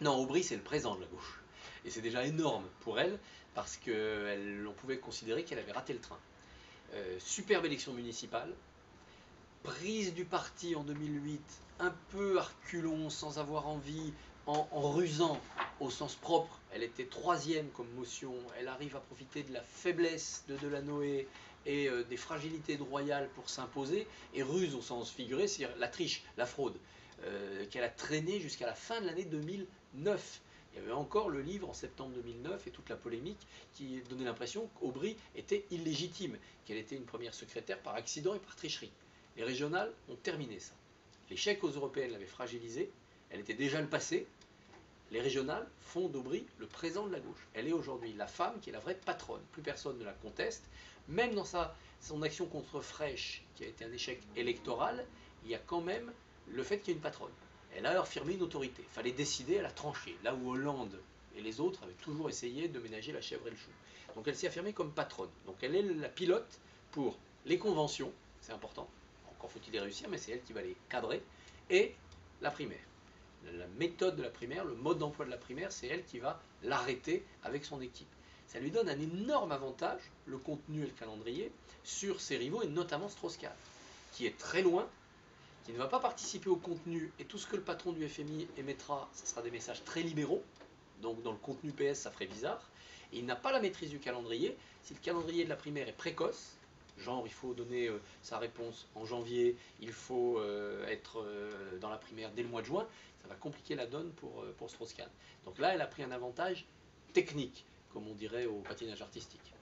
Non, Aubry, c'est le présent de la gauche. Et c'est déjà énorme pour elle, parce qu'on pouvait considérer qu'elle avait raté le train. Superbe élection municipale, prise du parti en 2008, un peu à reculons, sans avoir envie, en rusant au sens propre. Elle était troisième comme motion, elle arrive à profiter de la faiblesse de Delanoë et des fragilités de Royal pour s'imposer, et ruse au sens figuré, c'est-à-dire la triche, la fraude, qu'elle a traîné jusqu'à la fin de l'année 2009. Il y avait encore le livre en septembre 2009 et toute la polémique qui donnait l'impression qu'Aubry était illégitime, qu'elle était une première secrétaire par accident et par tricherie. Les régionales ont terminé ça. L'échec aux européennes l'avait fragilisée, elle était déjà le passé. Les régionales font d'Aubry le présent de la gauche. Elle est aujourd'hui la femme qui est la vraie patronne. Plus personne ne la conteste. Même dans son action contre Frêche, qui a été un échec électoral, il y a quand même le fait qu'il y ait une patronne. Elle a affirmé une autorité. Il fallait décider, elle a tranché. Là où Hollande et les autres avaient toujours essayé de ménager la chèvre et le chou. Donc elle s'est affirmée comme patronne. Donc elle est la pilote pour les conventions, c'est important, encore faut-il y réussir, mais c'est elle qui va les cadrer, et la primaire. La méthode de la primaire, le mode d'emploi de la primaire, c'est elle qui va l'arrêter avec son équipe. Ça lui donne un énorme avantage, le contenu et le calendrier, sur ses rivaux, et notamment Strauss-Kahn, qui est très loin, qui ne va pas participer au contenu, et tout ce que le patron du FMI émettra, ce sera des messages très libéraux, donc dans le contenu PS, ça ferait bizarre, et il n'a pas la maîtrise du calendrier. Si le calendrier de la primaire est précoce, genre il faut donner sa réponse en janvier, il faut être dans la primaire dès le mois de juin, ça va compliquer la donne pour Strauss-Kahn. Donc là, elle a pris un avantage technique, comme on dirait au patinage artistique.